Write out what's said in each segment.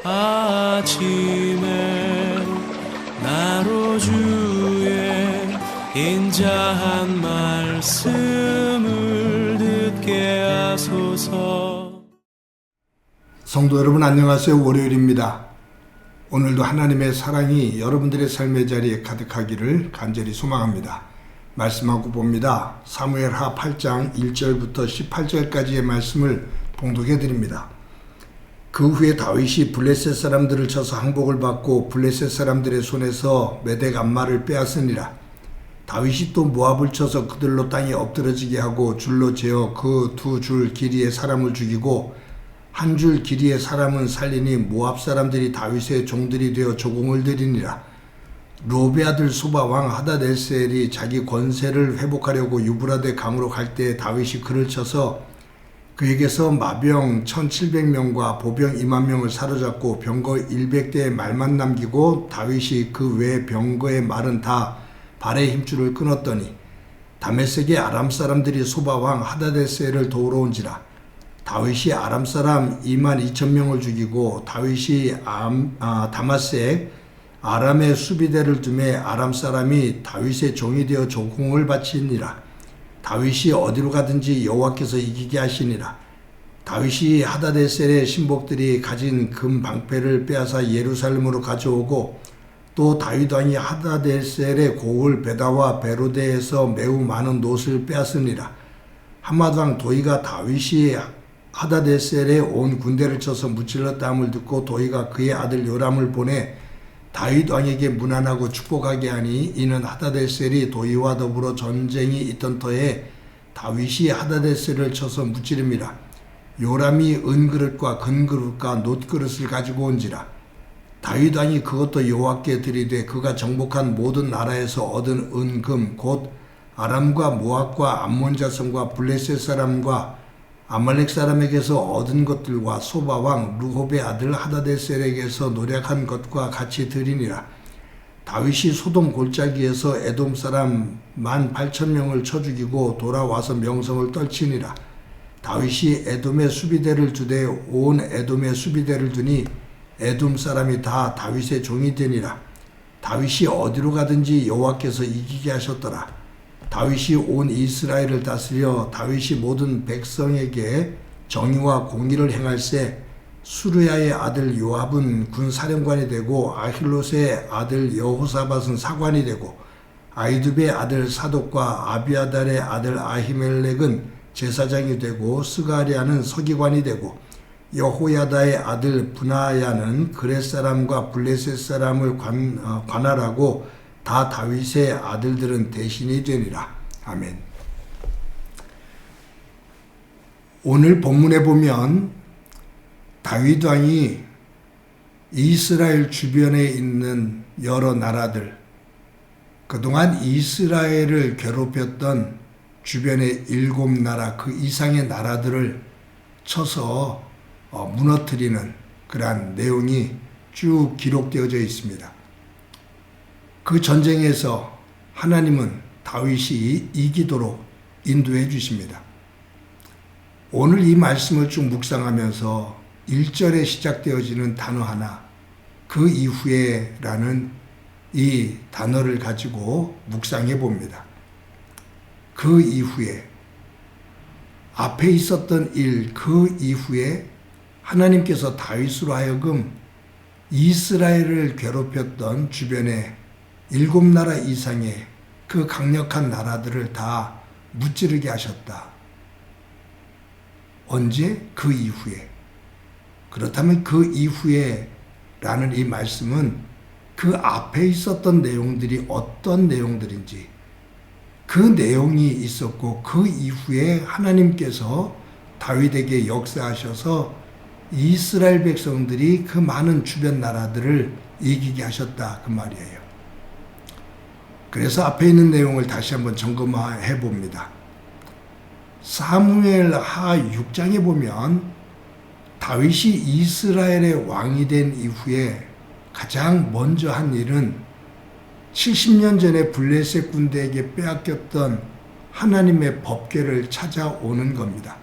아침에 나로 주의 인자한 말씀을 듣게 하소서. 성도 여러분 안녕하세요. 월요일입니다. 오늘도 하나님의 사랑이 여러분들의 삶의 자리에 가득하기를 간절히 소망합니다. 말씀하고 봅니다. 사무엘하 8장 1절부터 18절까지의 말씀을 봉독해 드립니다. 그 후에 다윗이 블레셋 사람들을 쳐서 항복을 받고 블레셋 사람들의 손에서 메대 간마를 빼앗으니라. 다윗이 또 모압을 쳐서 그들로 땅에 엎드러지게 하고 줄로 재어 그 두 줄 길이의 사람을 죽이고 한 줄 길이의 사람은 살리니 모압 사람들이 다윗의 종들이 되어 조공을 드리니라. 롭의 아들 소바 왕 하다데셀이 자기 권세를 회복하려고 유브라데 강으로 갈 때 다윗이 그를 쳐서 그에게서 마병 1700명과 보병 20000명을 사로잡고 병거 100대의 말만 남기고 다윗이 그 외 병거의 말은 다 발의 힘줄을 끊었더니 다메섹의 아람 사람들이 소바 왕 하다데셀을 도우러 온지라. 다윗이 아람 사람 22,000명을 죽이고 다윗이 다마섹 아람의 수비대를 두매 아람 사람이 다윗의 종이 되어 조공을 바치니라. 다윗이 어디로 가든지 여호와께서 이기게 하시니라. 다윗이 하다데셀의 신복들이 가진 금 방패를 빼앗아 예루살렘으로 가져오고 또 다윗 왕이 하다데셀의 고을 베다와 베로데에서 매우 많은 놋을 빼앗으니라. 하맛 왕 도이가 다윗이 하다데셀의 온 군대를 쳐서 무찔렀다함을 듣고 도이가 그의 아들 요람을 보내 다윗 왕에게 문안하고 축복하게 하니 이는 하다데셀이 도이와 더불어 전쟁이 있던 터에 다윗이 하다데셀을 쳐서 무찌름이라. 요람이 은그릇과 금그릇과 놋그릇을 가지고 온지라. 다윗 왕이 그것도 여호와께 드리되 그가 정복한 모든 나라에서 얻은 은금 곧 아람과 모압과 암몬 자손과 블레셋 사람과 아말렉 사람에게서 얻은 것들과 소바 왕 르홉의 아들 하다데셀에게서 노력한 것과 같이 드리니라. 다윗이 소돔 골짜기에서 에돔 사람 18,000명을 쳐 죽이고 돌아와서 명성을 떨치니라. 다윗이 에돔의 수비대를 두되 온 에돔의 수비대를 두니 에돔 사람이 다 다윗의 종이 되니라. 다윗이 어디로 가든지 여호와께서 이기게 하셨더라. 다윗이 온 이스라엘을 다스려 다윗이 모든 백성에게 정의와 공의를 행할세 수르야의 아들 요압은 군사령관이 되고 아힐롯의 아들 여호사밧은 사관이 되고 아이두베의 아들 사독과 아비아달의 아들 아히멜렉은 제사장이 되고 스가리아는 서기관이 되고 여호야다의 아들 브나야는 그렛 사람과 블레셋 사람을 관할하고 다 다윗의 아들들은 대신이 되니라. 아멘. 오늘 본문에 보면 다윗 왕이 이스라엘 주변에 있는 여러 나라들, 그동안 이스라엘을 괴롭혔던 주변의 7나라 그 이상의 나라들을 쳐서 무너뜨리는 그러한 내용이 쭉 기록되어져 있습니다. 그 전쟁에서 하나님은 다윗이 이기도록 인도해 주십니다. 오늘 이 말씀을 쭉 묵상하면서 1절에 시작되어지는 단어 하나, 그 이후에 라는 이 단어를 가지고 묵상해 봅니다. 그 이후에, 앞에 있었던 일, 그 이후에 하나님께서 다윗으로 하여금 이스라엘을 괴롭혔던 주변에 7나라 이상의 그 강력한 나라들을 다 무찌르게 하셨다. 언제? 그 이후에. 그렇다면 그 이후에 라는 이 말씀은 그 앞에 있었던 내용들이 어떤 내용들인지, 그 내용이 있었고 그 이후에 하나님께서 다윗에게 역사하셔서 이스라엘 백성들이 그 많은 주변 나라들을 이기게 하셨다, 그 말이에요. 그래서 앞에 있는 내용을 다시 한번 점검해 봅니다. 사무엘하 6장에 보면 다윗이 이스라엘의 왕이 된 이후에 가장 먼저 한 일은 70년 전에 블레셋 군대에게 빼앗겼던 하나님의 법궤를 찾아오는 겁니다.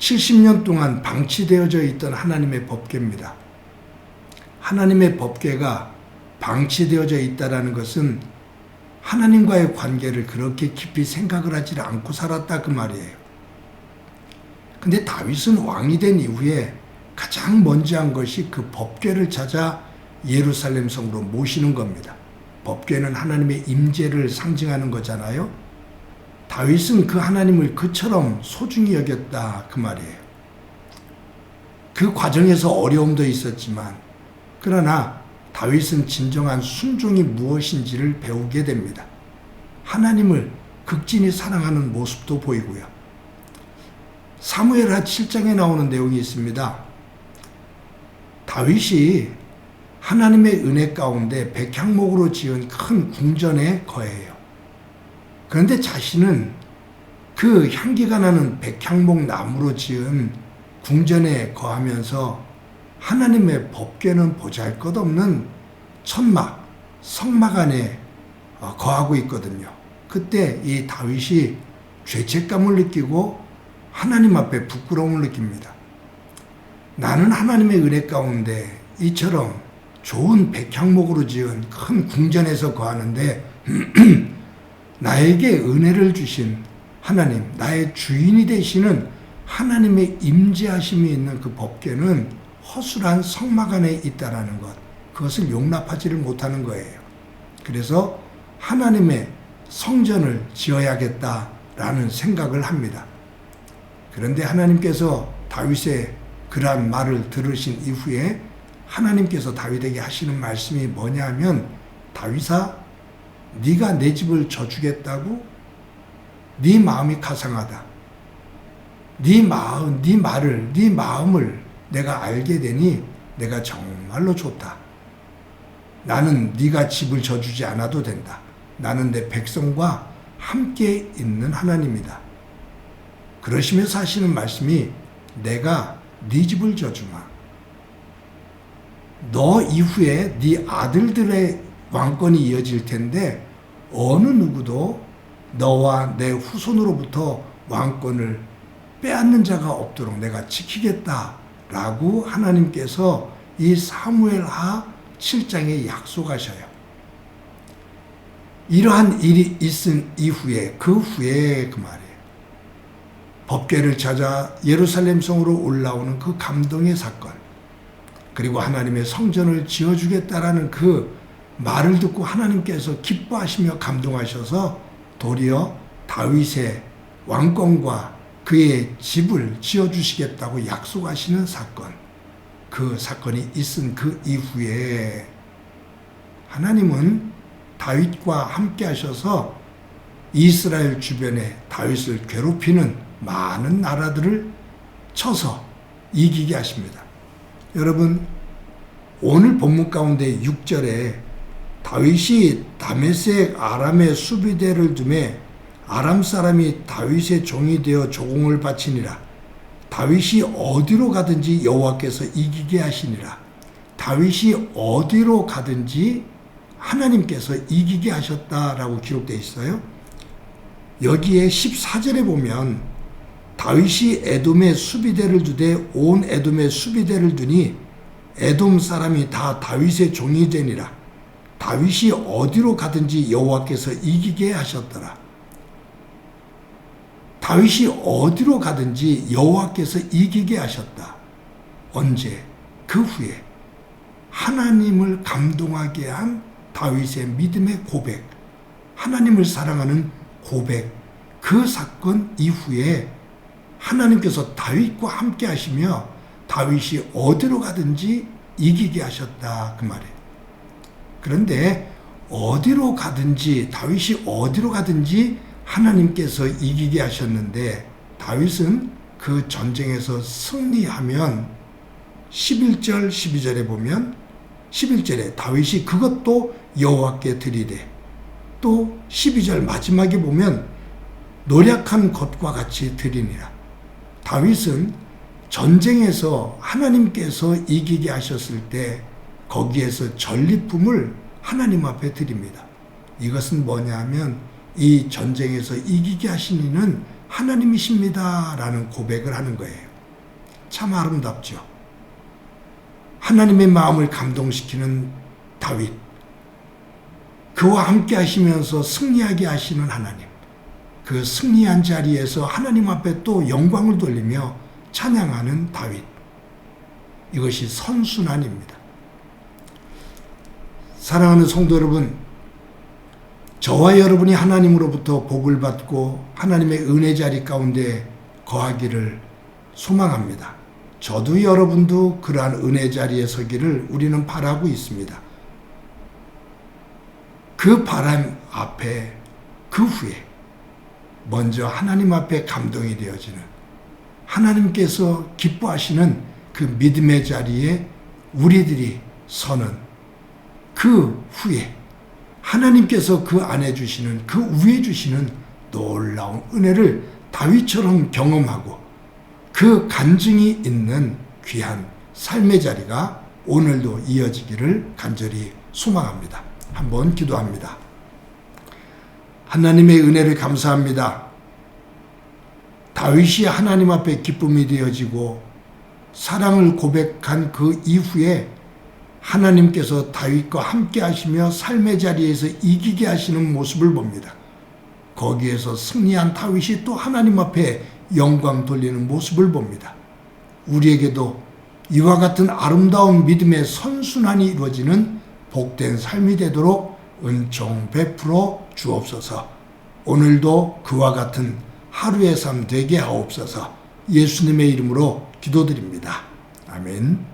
70년 동안 방치되어져 있던 하나님의 법궤입니다. 하나님의 법궤가 방치되어져 있다는 것은 하나님과의 관계를 그렇게 깊이 생각을 하지 않고 살았다 그 말이에요. 근데 다윗은 왕이 된 이후에 가장 먼저 한 것이 그 법궤를 찾아 예루살렘 성으로 모시는 겁니다. 법궤는 하나님의 임재를 상징하는 거잖아요. 다윗은 그 하나님을 그처럼 소중히 여겼다 그 말이에요. 그 과정에서 어려움도 있었지만 그러나 다윗은 진정한 순종이 무엇인지를 배우게 됩니다. 하나님을 극진히 사랑하는 모습도 보이고요. 사무엘하 7장에 나오는 내용이 있습니다. 다윗이 하나님의 은혜 가운데 백향목으로 지은 큰 궁전에 거해요. 그런데 자신은 그 향기가 나는 백향목 나무로 지은 궁전에 거하면서 하나님의 법궤는 보잘것없는 천막, 성막 안에 거하고 있거든요. 그때 이 다윗이 죄책감을 느끼고 하나님 앞에 부끄러움을 느낍니다. 나는 하나님의 은혜 가운데 이처럼 좋은 백향목으로 지은 큰 궁전에서 거하는데 나에게 은혜를 주신 하나님, 나의 주인이 되시는 하나님의 임재하심이 있는 그 법궤는 허술한 성막 안에 있다라는 것, 그것을 용납하지를 못하는 거예요. 그래서 하나님의 성전을 지어야겠다라는 생각을 합니다. 그런데 하나님께서 다윗의 그러한 말을 들으신 이후에 하나님께서 다윗에게 하시는 말씀이 뭐냐 하면, 다윗아, 네가 내 집을 져주겠다고? 네 마음이 가상하다. 네 마음을 내가 알게 되니 내가 정말로 좋다. 나는 네가 집을 져주지 않아도 된다. 나는 내 백성과 함께 있는 하나님이다. 그러시면서 하시는 말씀이, 내가 네 집을 져주마. 너 이후에 네 아들들의 왕권이 이어질 텐데 어느 누구도 너와 내 후손으로부터 왕권을 빼앗는 자가 없도록 내가 지키겠다라고 하나님께서 이 사무엘하 7장에 약속하셔요. 이러한 일이 있은 이후에, 그 후에 그 말이에요. 법궤를 찾아 예루살렘 성으로 올라오는 그 감동의 사건, 그리고 하나님의 성전을 지어주겠다라는 그 말을 듣고 하나님께서 기뻐하시며 감동하셔서 도리어 다윗의 왕권과 그의 집을 지어주시겠다고 약속하시는 사건, 그 사건이 있은 그 이후에 하나님은 다윗과 함께 하셔서 이스라엘 주변에 다윗을 괴롭히는 많은 나라들을 쳐서 이기게 하십니다. 여러분, 오늘 본문 가운데 6절에 다윗이 다메섹 아람의 수비대를 두매 아람 사람이 다윗의 종이 되어 조공을 바치니라. 다윗이 어디로 가든지 여호와께서 이기게 하시니라. 다윗이 어디로 가든지 하나님께서 이기게 하셨다라고 기록되어 있어요. 여기에 14절에 보면 다윗이 에돔의 수비대를 두되 온 에돔의 수비대를 두니 에돔 사람이 다 다윗의 종이 되니라. 다윗이 어디로 가든지 여호와께서 이기게 하셨더라. 다윗이 어디로 가든지 여호와께서 이기게 하셨다. 언제? 그 후에 하나님을 감동하게 한 다윗의 믿음의 고백, 하나님을 사랑하는 고백, 그 사건 이후에 하나님께서 다윗과 함께 하시며 다윗이 어디로 가든지 이기게 하셨다 그 말이에요. 그런데 어디로 가든지, 다윗이 어디로 가든지 하나님께서 이기게 하셨는데, 다윗은 그 전쟁에서 승리하면 11절 12절에 보면 11절에 다윗이 그것도 여호와께 드리되, 또 12절 마지막에 보면 노력한 것과 같이 드리니라. 다윗은 전쟁에서 하나님께서 이기게 하셨을 때 거기에서 전리품을 하나님 앞에 드립니다. 이것은 뭐냐 하면 이 전쟁에서 이기게 하신 이는 하나님이십니다 라는 고백을 하는 거예요. 참 아름답죠. 하나님의 마음을 감동시키는 다윗, 그와 함께 하시면서 승리하게 하시는 하나님, 그 승리한 자리에서 하나님 앞에 또 영광을 돌리며 찬양하는 다윗, 이것이 선순환입니다. 사랑하는 성도 여러분, 저와 여러분이 하나님으로부터 복을 받고 하나님의 은혜 자리 가운데 거하기를 소망합니다. 저도 여러분도 그러한 은혜 자리에 서기를 우리는 바라고 있습니다. 그 바람 앞에, 그 후에 먼저 하나님 앞에 감동이 되어지는, 하나님께서 기뻐하시는 그 믿음의 자리에 우리들이 서는 그 후에 하나님께서 그 안에 주시는, 그 위에 주시는 놀라운 은혜를 다윗처럼 경험하고 그 간증이 있는 귀한 삶의 자리가 오늘도 이어지기를 간절히 소망합니다. 한번 기도합니다. 하나님의 은혜를 감사합니다. 다윗이 하나님 앞에 기쁨이 되어지고 사랑을 고백한 그 이후에 하나님께서 다윗과 함께 하시며 삶의 자리에서 이기게 하시는 모습을 봅니다. 거기에서 승리한 다윗이 또 하나님 앞에 영광 돌리는 모습을 봅니다. 우리에게도 이와 같은 아름다운 믿음의 선순환이 이루어지는 복된 삶이 되도록 은총 베풀어 주옵소서. 오늘도 그와 같은 하루의 삶 되게 하옵소서. 예수님의 이름으로 기도드립니다. 아멘.